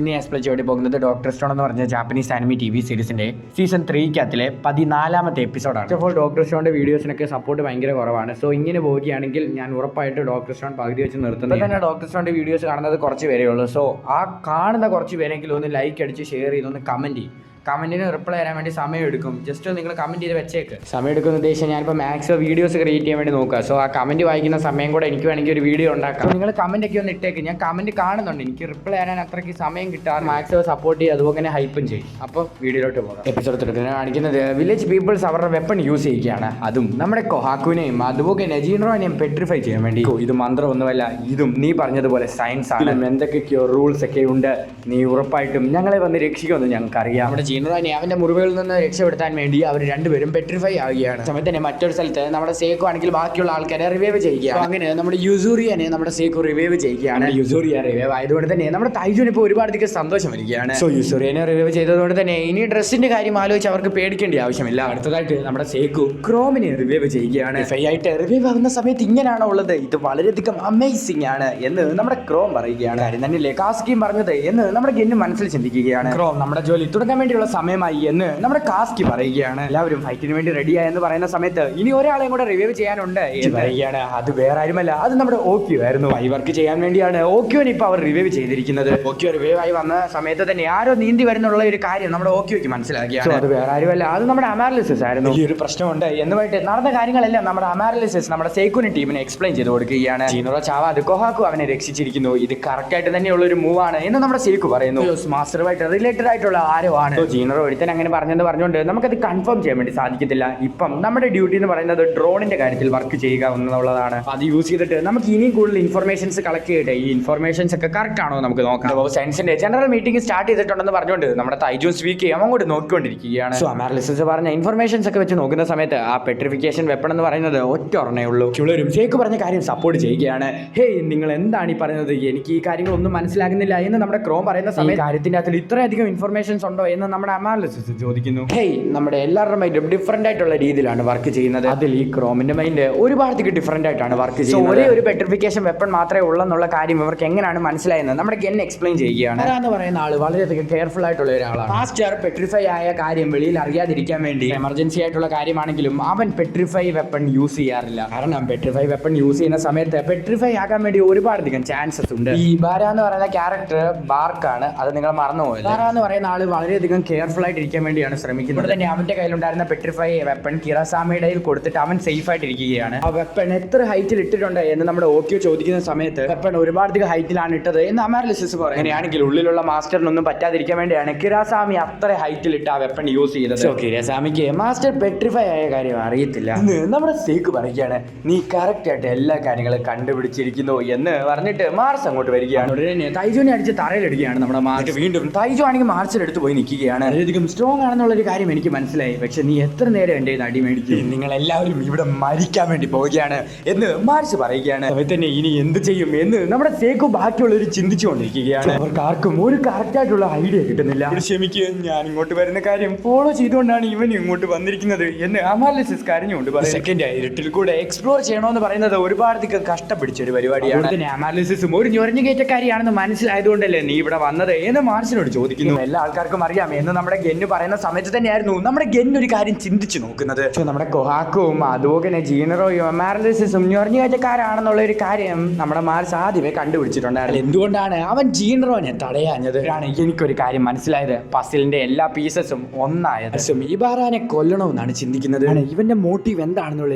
ഇന്ന് എക്സ്പ്ലെയിൻ ചെയ്യേണ്ടി പോകുന്നത് ഡോക്ടർ സ്റ്റോൺ എന്ന് പറഞ്ഞ ജാപ്പനീസ് ആനിമി TV സീരീസിന്റെ സീസൺ 3 14ാമത്തെ എപ്പിസോഡാണ്. അപ്പോൾ ഡോക്ടർ സ്റ്റോണിന്റെ വീഡിയോസിനൊക്കെ സപ്പോർട്ട് ഭയങ്കര കുറവാണ്. സോ ഇങ്ങനെ പോവുകയാണെങ്കിൽ ഞാൻ ഉറപ്പായിട്ട് ഡോക്ടർ സ്റ്റോൺ പകുതി വെച്ച് നിർത്തുന്നത്. തന്നെ ഡോക്ടർ സ്റ്റോണിന്റെ വീഡിയോസ് കാണുന്നത് കുറച്ച് പേരേ ഉള്ളൂ. സോ ആ കാണുന്ന കുറച്ച് പേരെങ്കിലും ഒന്ന് ലൈക്ക് അടിച്ച് ഷെയർ ചെയ്ത് ഒന്ന് കമന്റ് ചെയ്യും. കമന്റിന് റിപ്ലൈ തരാൻ വേണ്ടി സമയം എടുക്കും. ജസ്റ്റ് നിങ്ങൾ കമന്റ് ചെയ്ത് വെച്ചേക്ക്. സമയം എടുക്കുന്ന ഉദ്ദേശം ഞാനിപ്പോൾ മാക്സിമം വീഡിയോസ് ക്രിയേറ്റ് ചെയ്യാൻ വേണ്ടി നോക്കുക. സോ ആ കമന്റ് വായിക്കുന്ന സമയം കൂടെ എനിക്ക് വേണമെങ്കിൽ ഒരു വീഡിയോ ഉണ്ടാക്കാം. നിങ്ങൾ കമന്റ് ഒക്കെ ഒന്ന് ഇട്ടേക്ക്. ഞാൻ കമന്റ് കാണുന്നുണ്ട്, എനിക്ക് റിപ്ലൈ തരാൻ അത്രയ്ക്ക് സമയം കിട്ടാറ്. മാക്സിമം സപ്പോർട്ട് ചെയ്യും, അതുപോലെ തന്നെ ഹൈപ്പും ചെയ്യും. അപ്പോൾ വീഡിയോയിലോട്ട് പോകാം. എപ്പിസോഡ് തുടങ്ങുന്നത് കാണിക്കുന്നത് വില്ലേജ് പീപ്പിൾസ് അവരുടെ വെപ്പൺ യൂസ് ചെയ്യുകയാണ്. അതും നമ്മുടെ കൊഹാക്കുവിനെയും അതുപോലെ തന്നെ ജീനറോനെയും പെട്രിഫൈ ചെയ്യാൻ വേണ്ടി. ഇത് മന്ത്രമൊന്നുമല്ല, ഇതും നീ പറഞ്ഞതുപോലെ സയൻസ് ആണ്. എന്തൊക്കെയോ റൂൾസ് ഒക്കെ ഉണ്ട്. നീ ഉറപ്പായിട്ടും ഞങ്ങളെ വന്ന് രക്ഷിക്കുമെന്ന് ഞങ്ങൾക്കറിയാം. നമ്മുടെ ജീനറോനെ അവന്റെ മുറിവുകളിൽ നിന്ന് രക്ഷപ്പെടുത്താൻ വേണ്ടി അവർ രണ്ടുപേരും പെട്രിഫൈ ആവുകയാണ്. സമയത്ത് തന്നെ മറ്റൊരു സ്ഥലത്ത് നമ്മുടെ സേക്കോ ആണെങ്കിൽ ബാക്കിയുള്ള ആൾക്കാരെ റിവൈവ് ചെയ്യുകയാണ്. അങ്ങനെ നമ്മുടെ യുസൂറിയനെ നമ്മുടെ സേക്കോ റിവൈവ് ചെയ്യുകയാണ്. യുസൂറിയ റിവൈവ് ആയതുകൊണ്ട് തന്നെ നമ്മുടെ തൈജുവിന് ഇപ്പോൾ ഒരുപാടധികം സന്തോഷം വരികയാണ്. സോ യുസൂറിയനെ റിവൈവ് ചെയ്തതുകൊണ്ട് തന്നെ ഇനി ഡ്രസ്സിന്റെ കാര്യം ആലോചിച്ച് അവർക്ക് പേടിക്കേണ്ട ആവശ്യമില്ല. അടുത്തതായിട്ട് നമ്മുടെ സേക്കോ ക്രോമിനെ റിവൈവ് ചെയ്യുകയാണ്. ആയിട്ട് റിവൈവ് ആവുന്ന സമയത്ത് ഇങ്ങനെയാണോ ഉള്ളത്, ഇത് വളരെയധികം അമേസിംഗ് ആണ് എന്ന് നമ്മുടെ ക്രോം പറയുകയാണ്. കാര്യം തന്നെയല്ലേ കാസ്കിയും പറഞ്ഞത് എന്ന് നമ്മുടെ ഗെന്നു മനസ്സിൽ ചിന്തിക്കുകയാണ്. ക്രോം നമ്മുടെ ജോലി തുടങ്ങാൻ വേണ്ടിയുള്ള സമയമായി എന്ന് നമ്മുടെ കാസ്കി പറയുകയാണ്. എല്ലാവരും ഫൈറ്റിന് വേണ്ടി റെഡിയായി എന്ന് പറയുന്ന സമയത്ത് ഇനി ഒരാളെയും കൂടെ റിവൈവ് ചെയ്യാനുണ്ട് എന്ന് പറയുകയാണ്. അത് വേറെ ആരുമല്ല, അത് നമ്മുടെ ഓക്യോ ആയിരുന്നു. ഈ വർക്ക് ചെയ്യാൻ വേണ്ടിയാണ് ഓക്യോനെ ഇപ്പൊ അവർ റിവൈവ് ചെയ്തിരിക്കുന്നത്. ഓക്യോ റിവൈവ് ആയി വന്ന സമയത്ത് തന്നെ ആരോ നീന്തി വരുന്നുള്ള ഒരു കാര്യം നമ്മുടെ ഓക്യോയ്ക്ക് മനസ്സിലാക്കിയാണ്. അത് വേറെ ആരുമല്ല, അത് നമ്മുടെ അമാരലിസിസ് ആയിരുന്നു. ഈ ഒരു പ്രശ്നമുണ്ട് എന്നുമായിട്ട് നടന്ന കാര്യങ്ങളെല്ലാം നമ്മുടെ അമാരലിസിസ് നമ്മുടെ സേക്കുവിന് ടീമിനെ എക്സ്പ്ലെയിൻ ചെയ്ത് കൊടുക്കുകയാണ്. ജീനറോ ചാവാതെ കൊഹാക്കു അവനെ രക്ഷിച്ചിരിക്കുന്നു. ഇത് കറക്റ്റ് ആയിട്ട് തന്നെയുള്ള ഒരു മൂവ് ആണ് എന്ന് നമ്മുടെ സേക്കു പറയുന്നു. മാസ്റ്ററുമായിട്ട് റിലേറ്റഡ് ആയിട്ടുള്ള ആരോ ആണ്. ജീനറോ ഒരുത്തൻ അങ്ങനെ പറഞ്ഞുകൊണ്ട് നമുക്കത് കൺഫേം ചെയ്യാൻ വേണ്ടി സാധിക്കത്തില്ല. ഇപ്പം നമ്മുടെ ഡ്യൂട്ടി എന്ന് പറയുന്നത് ഡ്രോണിന്റെ കാര്യത്തിൽ വർക്ക് ചെയ്യുക എന്നുള്ളതാണ്. അത് യൂസ് ചെയ്തിട്ട് നമുക്ക് ഇനിയും കൂടുതൽ ഇൻഫർമേഷൻസ് കളക്ട് ചെയ്യട്ടെ. ഈ ഇൻഫർമേഷൻസ് ഒക്കെ കറക്റ്റ് ആണോ നമുക്ക് നോക്കാം. അപ്പോൾ സയൻസിന്റെ ജനറൽ മീറ്റിംഗ് സ്റ്റാർട്ട് ചെയ്തിട്ടുണ്ടെന്ന് പറഞ്ഞുകൊണ്ട് നമ്മുടെ തൈജു സ്വീക്ക് അങ്ങോട്ട് നോക്കിക്കൊണ്ടിരിക്കുകയാണ്. സോ അമാരലിസിസ് പറഞ്ഞ ഇൻഫർമേഷൻസ് ഒക്കെ വെച്ച് നോക്കുന്ന സമയത്ത് ആ പെട്രിഫിക്കേഷൻ വെപ്പൺ എന്ന് പറയുന്നത് ഒറ്റ ഒരെണ്ണേ ഉള്ളൂ. ചുളരും ഷേക്ക് പറഞ്ഞ കാര്യം സപ്പോർട്ട് ചെയ്യുകയാണ്. ഹേയ്, നിങ്ങൾ എന്താണ് ഈ പറയുന്നത്, എനിക്ക് ഈ കാര്യങ്ങളൊന്നും മനസ്സിലാകുന്നില്ല എന്ന് നമ്മുടെ ക്രോം പറയുന്ന സമയത്ത് കാര്യത്തിന്റെ അകത്തിൽ ഇത്രയധികം ഇൻഫർമേഷൻസ് ഉണ്ടോ എന്ന് നമ്മുടെ അമാരലിസിസ് ചോദിക്കുന്നു. ഹേയ്, നമ്മുടെ എല്ലാവരുടെ മൈൻഡും ഡിഫറെന്റ് ആയിട്ടുള്ള രീതിയിലാണ് വർക്ക് ചെയ്യുന്നത്. അതിൽ ഈ ക്രോമിന്റെ മൈൻഡ് ഒരുപാടത്തേക്ക് ഡിഫറെന്റ് ആയിട്ടാണ് വർക്ക് ചെയ്യുന്നത്. ഒരേ ഒരു പെട്രിഫിക്കേഷൻ വെപ്പൺ മാത്രമേ ഉള്ളെന്നുള്ള കാര്യം ഇവർക്ക് എങ്ങനെയാണ് മനസ്സിലായെന്ന് നമ്മുടെ ഗെൻ എക്സ്പ്ലെയിൻ ചെയ്യുകയാണ്. എന്ന് പറയുന്ന ആള് വളരെയധികം കെയർഫുൾ ആയിട്ടുള്ള ഒരാളാണ്. മാസ്റ്റർ പെട്രിഫൈ ആയ കാര്യം വെളിയിൽ അറിയാതിരിക്കാൻ വേണ്ടി എമർജൻസി ആയിട്ടുള്ള കാര്യമാണെങ്കിലും അവൻ പെട്രിഫൈ വെപ്പൺ യൂസ് ചെയ്യാറില്ല. കാരണം പെട്രിഫൈ വെപ്പൺ യൂസ് ചെയ്യുന്ന സമയത്ത് പെട്രിഫൈ ആകാൻ വേണ്ടി ഒരുപാടധികം ചാൻസസ് ഉണ്ട്. ഈ ബാര എന്ന് പറയുന്ന ക്യാരക്ടർ ബാർക്കാണ്, അത് നിങ്ങൾ മറന്നുപോയത്. ബാര എന്ന് പറയുന്ന ആള് വളരെയധികം കെയർഫുൾ ആയിട്ടിരിക്കാൻ വേണ്ടിയാണ് ശ്രമിക്കുന്നത്. തന്നെ അവന്റെ കയ്യിലുണ്ടായിരുന്ന പെട്രിഫൈ വെപ്പൺ കിറാസാമയുടെ കൊടുത്തിട്ട് അവൻ സേഫ് ആയിട്ടിരിക്കുകയാണ്. ആ വെപ്പൺ എത്ര ഹൈറ്റിൽ ഇട്ടിട്ടുണ്ട് എന്ന് നമ്മുടെ ഓക്യോ ചോദിക്കുന്ന സമയത്ത് വെപ്പൺ ഒരുപാടധികം ഹൈറ്റിലാണ് ഇട്ടത് എന്ന് അമാരലിസിസ് പറയും. അങ്ങനെയാണെങ്കിൽ ഉള്ളിലുള്ള മാസ്റ്ററിനൊന്നും പറ്റാതിരിക്കാൻ വേണ്ടിയാണ് കിറാസാമി അത്ര ഹൈറ്റിൽ ഇട്ട് ആ വെപ്പൺ യൂസ് ചെയ്തത്. സോ കിറാസാമിക്ക് മാസ്റ്റർ പെട്രിഫൈ ആയ കാര്യം അറിയത്തില്ല എന്ന് നമ്മുടെ സേക്ക് പറയുകയാണ്. നീ കറക്റ്റ് ആയിട്ട് എല്ലാ കാര്യങ്ങളും കണ്ടുപിടിച്ചിരിക്കുന്നു എന്ന് പറഞ്ഞിട്ട് മാർസ് അങ്ങോട്ട് വരികയാണ്. ഉടനെ തൈജുവിനെ അടിച്ച് തറയിലിടുകയാണ് നമ്മുടെ മാർച്ച്. വീണ്ടും തൈജു ആണെങ്കിൽ മാർച്ചിലെടുത്ത് പോയി നിൽക്കുകയാണ്. വളരെയധികം സ്ട്രോങ് ആണെന്നുള്ളൊരു കാര്യം എനിക്ക് മനസ്സിലായി. പക്ഷെ നീ എത്ര നേരം എൻ്റെ അടി മേടിക്കും, നിങ്ങൾ എല്ലാവരും ഇവിടെ മരിക്കാൻ വേണ്ടി പോവുകയാണ് എന്ന് മാർച്ച് പറയുകയാണ്. അവ തന്നെ ഇനി എന്ത് ചെയ്യും എന്ന് നമ്മുടെ സേക്കു ബാക്കിയുള്ളവർ ചിന്തിച്ചുകൊണ്ടിരിക്കുകയാണ്. അവർക്ക് ആർക്കും ഒരു കറക്റ്റ് ആയിട്ടുള്ള ഐഡിയ കിട്ടുന്നില്ല. ക്ഷമിക്കുക, ഞാൻ ഇങ്ങോട്ട് വരുന്ന കാര്യം ഫോളോ ചെയ്തുകൊണ്ടാണ് ഇവൻ ഇങ്ങോട്ട് വന്നിരിക്കുന്നത് എന്ന് അമാരലിസിസ് കരഞ്ഞുകൊണ്ട് പറയും. സെക്കൻഡ് ഇരുട്ടിൽ കൂടെ എക്സ്പ്ലോർ ചെയ്യണമെന്ന് പറയുന്നത് ഒരുപാടധികം കഷ്ടപ്പിടിച്ച ഒരു പരിപാടിയാണ്. അമാരലിസിസും ഒരു ഞൊരഞ്ഞു കയറ്റക്കാരിയാണെന്ന് മനസ്സിലായതുകൊണ്ടല്ലേ നീ ഇവിടെ വന്നത് എന്ന് മാർച്ചിനോട് ചോദിക്കുന്നു. എല്ലാ ആൾക്കാർക്കും അറിയാം എന്ന് നമ്മുടെ ഗെന്നു പറയുന്ന സമയത്ത് തന്നെയായിരുന്നു നമ്മുടെ ഗെന്നു ഒരു കാര്യം ചിന്തിച്ചു നോക്കുന്നത്. നമ്മുടെ കൊഹാക്കും അതുപോലെ ജീനറോയും അമാരലിസിസും ഞൊരഞ്ഞുകയറ്റക്കാരാണെന്നുള്ള ഒരു കാര്യം നമ്മുടെ മാർച്ച് ആദ്യമേ കണ്ടുപിടിച്ചിട്ടുണ്ടായിരുന്നു. എന്തുകൊണ്ടാണ് അവൻ ജീനറോനെ തടയാഞ്ഞത്? എനിക്കൊരു കാര്യം മനസ്സിലായത്. പസിലിന്റെ എല്ലാ പീസസും ഒന്നായത്. ഈ ബാറാനെ കൊല്ലണമെന്നാണ് ചിന്തിക്കുന്നത്. ഇവന്റെ മോട്ടീവ് എന്താണെന്നുള്ള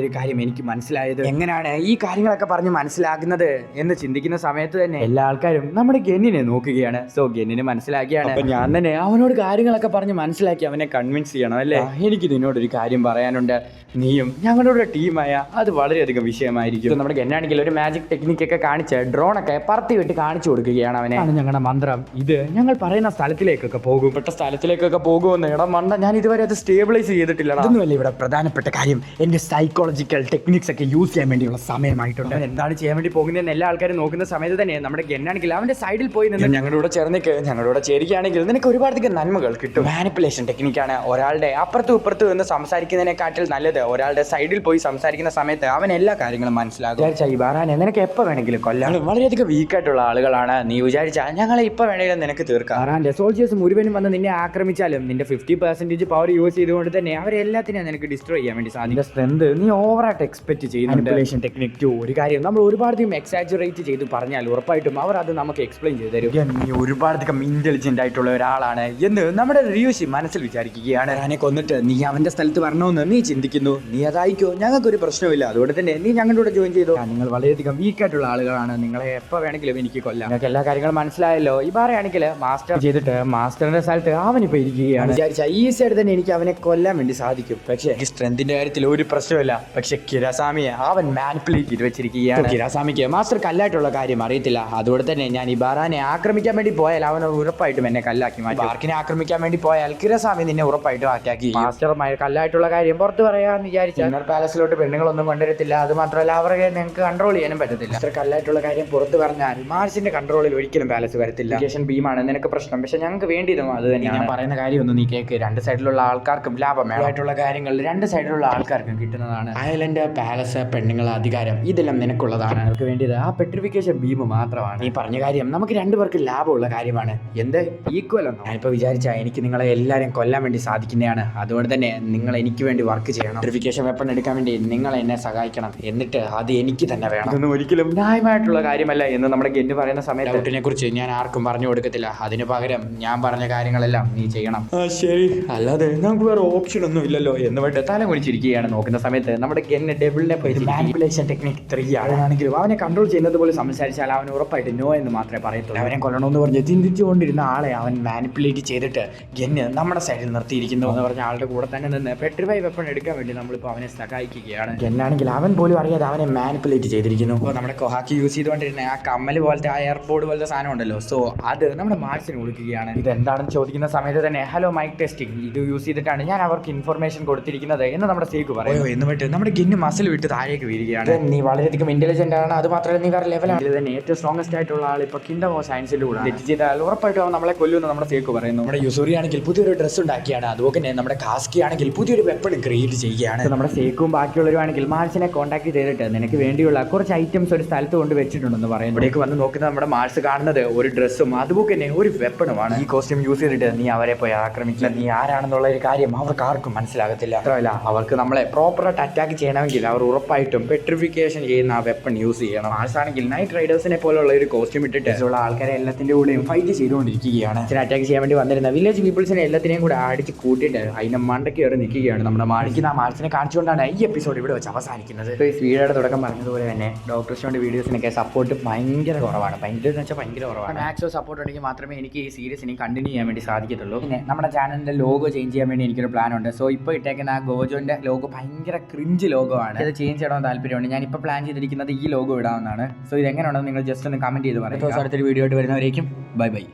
ഒരു കാര്യം എനിക്ക് മനസ്സിലായത്. എങ്ങനെയാണ് ഈ കാര്യങ്ങളൊക്കെ പറഞ്ഞ് മനസ്സിലാക്കുന്നത് എന്ന് ചിന്തിക്കുന്ന സമയത്ത് തന്നെ എല്ലാ ആൾക്കാരും നമ്മുടെ ഗെന്നിനെ നോക്കുകയാണ്. സോ ഗെന്നിനെ മനസ്സിലാക്കിയാണ്. അപ്പൊ ഞാൻ തന്നെ അവനോട് കാര്യങ്ങളൊക്കെ പറഞ്ഞ് മനസ്സിലാക്കി അവനെ കൺവിൻസ് ചെയ്യണം അല്ലേ. എനിക്ക് നിന്നോടൊരു കാര്യം പറയാനുണ്ട്. നീയും ഞങ്ങളുടെ ടീമായ അത് വളരെയധികം വിഷയമായിരിക്കും. നമ്മുടെ ഗെന്നാണെങ്കിൽ ഒരു മാജിക് ടെക്നിക്കൊക്കെ കാണിച്ച് ഡ്രോണൊക്കെ പറത്തി വിട്ട് കാണിച്ചു കൊടുക്കുകയാണ് അവനെ. ഞങ്ങളുടെ മന്ത്രം ഇത് ഞങ്ങൾ പറയുന്ന സ്ഥലത്തിലേക്കൊക്കെ പോകും. പെട്ട സ്ഥലത്തിലേക്കൊക്കെ പോകുമെന്ന് ഇടം മണ്ട ഞാൻ ഇതുവരെ അത് സ്റ്റേബിളൈസ് ചെയ്തിട്ടില്ല. അതൊന്നുമല്ല ഇവിടെ പ്രധാനപ്പെട്ട കാര്യം. എന്റെ സൈക്കോളജിക്കൽ ടെക്നിക്സ് ഒക്കെ യൂസ് ചെയ്യാൻ വേണ്ടിയുള്ള സമയമായിട്ടുണ്ട്. എന്താണ് ചെയ്യാൻ വേണ്ടി പോകുന്നതെന്ന് എല്ലാ ആൾക്കാരും നോക്കുന്ന സമയത്ത് തന്നെ നമ്മുടെ ഗെന്നാണെങ്കിൽ അവന്റെ സൈഡിൽ പോയി നിന്ന് ഞങ്ങളുടെ ചേർന്നേക്ക്, ഞങ്ങളുടെ ചേരുകയാണെങ്കിൽ നിനക്ക് ഒരുപാടധികം നന്മകൾ കിട്ടും. കിട്ടും. മാനിപ്പുലേഷൻ ടെക്നിക്കാണ്. ഒരാളുടെ അപ്പുറത്തും ഇപ്പുറത്തും നിന്ന് സംസാരിക്കുന്നതിനെക്കാട്ടിൽ നല്ലത് ഒരാളുടെ സൈഡിൽ പോയി സംസാരിക്കുന്ന സമയത്ത് അവൻ എല്ലാ കാര്യങ്ങളും മനസ്സിലാകും. വിചാരിച്ചാൽ ഇബാറാനെ നിനക്ക് എപ്പോൾ വേണമെങ്കിലും കൊല്ലാം. വളരെയധികം വീക്കായിട്ടുള്ള ആളുകളാണ്. നീ വിചാരിച്ചാൽ ഞങ്ങളെ ഇപ്പോൾ വേണമെങ്കിലും നിനക്ക് തീർക്കാം. ഇബാറാന്റെ സോൾജേഴ്സ് മുഴുവനും വന്ന് നിന്നെ ആക്രമിച്ചാലും നിന്റെ 50% പവർ യൂസ് ചെയ്തുകൊണ്ട് തന്നെ അവരെല്ലാത്തിനും നിനക്ക് ഡിസ്ട്രോയ് ചെയ്യാൻ വേണ്ടി സാധിക്കും. സ്ട്രെങ്ത് നീ ഓവറായിട്ട് എക്സ്പെക്ട് ചെയ്യുന്നുണ്ട്. മാനിപ്പുലേഷൻ ടെക്നിക് ഒരു കാര്യം നമ്മൾ ഒരുപാടധികം എക്സാജറേറ്റ് ചെയ്ത് പറഞ്ഞാൽ ഉറപ്പായിട്ടും അവർ അത് നമുക്ക് എക്സ്പ്ലെയിൻ ചെയ്ത് തരും. നീ ഒരുപാടധികം ഇന്റലിജന്റ് ആയിട്ടുള്ള ഒരാളാണ് എന്ന് നമ്മുടെ റിയൂഷി മനസ്സിൽ വിചാരിക്കുകയാണ്. ഞാനെ കൊന്നിട്ട് നീ അവന്റെ സ്ഥലത്ത് വരണമെന്ന് നീ ചിന്തിക്കുന്നു. നീ അതായിക്കോ, ഞങ്ങൾക്കൊരു പ്രശ്നമില്ല. അതുകൊണ്ട് തന്നെ നീ ഞങ്ങളുടെ കൂടെ ജോയിൻ ചെയ്തോ. നിങ്ങൾ വളരെയധികം വീക്കായിട്ടുള്ള ആളുകളാണ്. നിങ്ങളെ എപ്പോൾ വേണമെങ്കിലും എനിക്ക് കൊല്ലാം. നിങ്ങൾക്ക് എല്ലാ കാര്യങ്ങളും മനസ്സിലായല്ലോ. ഇബാറയാണെങ്കിൽ മാസ്റ്റർ ചെയ്തിട്ട് മാസ്റ്ററിന്റെ സ്ഥലത്ത് അവനിപ്പോൾ ഇരിക്കുകയാണ്. വിചാരിച്ചാൽ ഈസി ആയിട്ട് തന്നെ എനിക്ക് അവനെ കൊല്ലാൻ വേണ്ടി സാധിക്കും. പക്ഷേ ഈ സ്ട്രെങ്തിന്റെ കാര്യത്തിൽ ഒരു പ്രശ്നമില്ല. പക്ഷെ കിരാസാമിയെ അവൻ മാനിപ്പുലേറ്റ് ചെയ്ത് വെച്ചിരിക്കുകയാണ്. കിരാസാമിക്ക് മാസ്റ്റർ കല്ലായിട്ടുള്ള കാര്യം അറിയത്തില്ല. അതുകൊണ്ട് തന്നെ ഞാൻ ഇബാറാനെ ആക്രമിക്കാൻ വേണ്ടി പോയാൽ അവൻ ഉറപ്പായിട്ടും എന്നെ കല്ലാക്കി മാറ്റി. ബാർക്കിനെ ആക്രമിക്കാൻ വേണ്ടി പോയാൽ കിരാസാമി നിന്നെ ഉറപ്പായിട്ടും അറ്റാക്ക് ചെയ്യും. മാസ്റ്റർ കല്ലായിട്ടുള്ള കാര്യം പുറത്ത് പറയാന്ന് വിചാരിച്ചു ഇന്നർ പാലസിലോട്ട് പെണ്ണുങ്ങളൊന്നും കൊണ്ടുവരത്തില്ല. അത് മാത്രമല്ല അവരെ നിങ്ങൾക്ക് കൺട്രോൾ ചെയ്യാനും പറ്റത്തില്ല. മാസ്റ്റർ കല്ലായിട്ടുള്ള കാര്യം പുറത്ത് പറഞ്ഞാൽ മാർസിന്റെ കൺട്രോളിൽ ഒരിക്കലും പാലസ് വരത്തില്ല. ബീമാണ് നിനക്ക് പ്രശ്നം. പക്ഷെ ഞങ്ങൾക്ക് വേണ്ടിയതും അത് തന്നെയാണ്. ഞാൻ പറയുന്ന കാര്യമൊന്നും നീ കേൾക്ക്. രണ്ട് സൈഡിലുള്ള ആൾക്കാർക്കും ലാഭമായിട്ടുള്ള കാര്യങ്ങൾ രണ്ട് സൈഡിലുള്ള ആൾക്കാർക്കും കിട്ടുന്നതാണ്. ഐലൻഡ്, പാലസ്, പെണ്ണുങ്ങൾ, അധികാരം ഇതെല്ലാം നിനക്കുള്ളതാണ്. അവർക്ക് വേണ്ടിയത് ആ പെട്രിഫിക്കേഷൻ ബീം മാത്രമാണ്. നീ പറഞ്ഞ കാര്യം നമുക്ക് രണ്ടുപേർക്ക് ലാഭമുള്ള കാര്യമാണ്. എന്ത് ഈക്വൽ ഒന്നും ഞാനിപ്പോൾ വിചാരിച്ചാൽ എനിക്ക് നിങ്ങളെ എല്ലാവരെയും കൊല്ലാൻ വേണ്ടി സാധിക്കുന്നതാണ്. അതുകൊണ്ട് തന്നെ നിങ്ങൾ എനിക്ക് വേണ്ടി വർക്ക് ചെയ്യണം. പെട്രിഫിക്കേഷൻ വെപ്പൺ എടുക്കാൻ വേണ്ടി നിങ്ങൾ എന്നെ സഹായിക്കണം. എന്നിട്ട് അത് എനിക്ക് തന്നെ വേണം. ഇതൊന്നും ഒരിക്കലും ന്യായമായിട്ടുള്ള കാര്യമല്ല എന്ന് നമ്മുടെ ഗെന്ന് പറയുന്ന സമയത്ത് ഡൗട്ടിനെ കുറിച്ച് ഞാൻ ആർക്കും പറഞ്ഞു കൊടുക്കത്തില്ല. അതിന് പകരം ഞാൻ പറഞ്ഞ കാര്യങ്ങളെല്ലാം നീ ചെയ്യണം. ശരി, അല്ലാതെ നമുക്ക് വേറെ ഓപ്ഷൻ ഒന്നും ഇല്ലല്ലോ എന്ന് പറഞ്ഞിട്ട് തല കുളിച്ചിരിക്കുകയാണ്. നോക്കുന്ന സമയത്ത് നമ്മുടെ ഗെന്ന് ഡെബിളിനെ പോയി മാനിപ്പുലേഷൻ ടെക്നിക് 3 ആണെങ്കിലും അവനെ കൺട്രോൾ ചെയ്യുന്നത് പോലെ സംസാരിച്ചാൽ അവൻ ഉറപ്പായിട്ട് നോ എന്ന് മാത്രമേ പറയത്തുള്ളൂ. അവനെ കൊല്ലണമെന്ന് പറഞ്ഞ് ചിന്തിച്ചുകൊണ്ടിരുന്ന ആളെ അവൻ മാനിപ്പുലേറ്റ് ചെയ്തിട്ട് ഗെന്ന് നമ്മുടെ സൈഡിൽ നിർത്തിയിരിക്കുന്നു എന്ന് പറഞ്ഞ ആളുടെ കൂടെ തന്നെ നിന്ന് പെട്രിഫൈ വെപ്പൺ എടുക്കാൻ വേണ്ടി നമ്മളിപ്പോൾ അവനെ സഹായിക്കുകയാണ്. ഗെന്നാണെങ്കിൽ അവൻ പോലും അറിയാതെ അവനെ മാനിപ്പുലേറ്റ് ചെയ്തിരിക്കുന്നു. അപ്പോൾ നമ്മുടെ കൊഹാക്കി യൂസ് ചെയ്തുകൊണ്ടിരുന്ന ആ കമ്മൽ പോലത്തെ ആ എയർപോർട്ട് പോലത്തെ സാധനം ഉണ്ടല്ലോ, സോ അത് നമ്മുടെ മാർസിന് കൊടുക്കുകയാണ്. ഇതെന്താണെന്ന് ചോദിക്കുന്ന സമയത്ത് തന്നെ ഹലോ മൈക്ക് ടെസ്റ്റിംഗ്, ഇത് യൂസ് ചെയ്തിട്ടാണ് ഞാൻ അവർക്ക് ഇൻഫർമേഷൻ കൊടുത്തിരിക്കുന്നത് എന്ന് നമ്മുടെ സേക്ക് പറയും. എന്ന് വിട്ട് നമ്മുടെ ഗെന്ന് മസിൽ വിട്ട് താഴേക്ക് വീഴുകയാണ്. നീ വളരെയധികം ഇന്റലിജന്റ് ആണ്. അത് മാത്രമല്ല നീ വേറെ ലെവലാണ്. ഇതിൽ തന്നെ ഏറ്റവും സ്ട്രോങ്സ്റ്റ് ആയിട്ടുള്ള ആൾ ഇപ്പോൾ കിൻഡം ഓഫ് സയൻസിന്റെ കൂടെ തെറ്റ് ചെയ്താൽ ഉറപ്പായിട്ടും അവൻ നമ്മളെ കൊല്ലുമെന്ന് നമ്മുടെ സേക്ക് പറയുന്നു. നമ്മുടെ യുസൂറി ആണെങ്കിൽ പുതിയൊരു ഡ്രസ്സ് ഉണ്ടാക്കിയാണ്. അതുപോലെ തന്നെ നമ്മുടെ കാസ്കി ആണെങ്കിൽ പുതിയൊരു വെപ്പൺ ക്രിയേറ്റ് ചെയ്യുകയാണ്. നമ്മുടെ സേക്കും ബാക്കിയുള്ളവരുമാണെങ്കിൽ മാർസിനെ കോൺടാക്ട് ചെയ്തിട്ട് നിനക്ക് വേണ്ടിയുള്ള കുറച്ച് ഐറ്റംസ് ഒരു സ്ഥലത്ത് കൊണ്ട് വെച്ചിട്ടുണ്ടെന്ന് പറയുന്നു. ഇവിടേക്ക് വന്ന് നോക്കുന്ന നമ്മുടെ മാർസ് കാണുന്നത് ഒരു ഡ്രസ്സും അതുപോലെ തന്നെ ഒരു വെപ്പണുമാണ്. ഈ കോസ്റ്റ്യൂം യൂസ് ചെയ്തിട്ട് നീ അവരെ പോയി ആക്രമിക്കില്ല. നീ ആരാണെന്നുള്ള ഒരു കാര്യം അവർക്ക് ആർക്കും മനസ്സിലാകത്തില്ല. അത്രയല്ല, അവർക്ക് നമ്മളെ പ്രോപ്പറായിട്ട് അറ്റാക്ക് ചെയ്യണമെങ്കിൽ അവർ ഉറപ്പായിട്ടും പെട്രിഫിക്കേഷൻ ചെയ്യുന്ന ആ വെപ്പൺ യൂസ് ചെയ്യണം. മാർസ് ആണെങ്കിൽ നൈറ്റ് റൈഡേഴ്സിനെ പോലുള്ള ഒരു കോസ്റ്റ്യൂം ഇട്ടിട്ട് ഉള്ള ആൾക്കാരെ എല്ലാത്തിന്റെ കൂടെയും ഫൈറ്റ് ചെയ്തുകൊണ്ടിരിക്കുകയാണ്. അറ്റാക്ക് ചെയ്യാൻ വേണ്ടി വന്നിരുന്ന വില്ലേജ് പീപ്പിൾസിനെ എല്ലാത്തിനെയും കൂടെ അടിച്ച് കൂട്ടിയിട്ട് അതിനെ മണ്ടയ്ക്ക് കയറി നിൽക്കുകയാണ്. നമ്മുടെ മാർക്കിന് ആ മാർസിനെ കാണിച്ചുകൊണ്ടാണ് ഈ എപ്പിസോഡ് ഇവിടെ വെച്ച് അവസാനിക്കുന്നത്. ഈ വീഡിയോയുടെ തുടക്കം പറഞ്ഞതുപോലെ തന്നെ ഡോക്ടർ സ്റ്റോണിന്റെ വീഡിയോസിനൊക്കെ സപ്പോർട്ട് ഭയങ്കര കുറവാണ്. ഭയങ്കര കുറവാണ്. മാക്സിമം സപ്പോർട്ട് ഉണ്ടെങ്കിൽ മാത്രമേ എനിക്ക് ഈ സീരീസ് ഇനി കണ്ടിന്യൂ ചെയ്യാൻ വേണ്ടി സാധിക്കത്തുള്ളൂ. പിന്നെ നമ്മുടെ ചാനലിന്റെ ലോഗോ ചേഞ്ച് ചെയ്യാൻ വേണ്ടി എനിക്കൊരു പ്ലാൻ ഉണ്ട്. സോ ഇപ്പോൾ ഇട്ടേക്കുന്ന ആ ഗോജോന്റെ ലോഗോ ഭയങ്കര ക്രിഞ്ച് ലോഗോ ആണ്. ഇത് ചേഞ്ച് ചെയ്യണമെന്ന് താല്പര്യമുണ്ട്. ഞാൻ ഇപ്പോൾ പ്ലാൻ ചെയ്തിരിക്കുന്നത് ഈ ലോഗോ ഇടാവുന്നതാണ്. സോ ഇത് എങ്ങനെയാണെന്ന് നിങ്ങൾ ജസ്റ്റ് ഒന്ന് കമന്റ് ചെയ്ത് പറയാം. അടുത്തൊരു വീഡിയോ ആയിട്ട് വരുന്നവരേക്കും ബൈ ബൈ.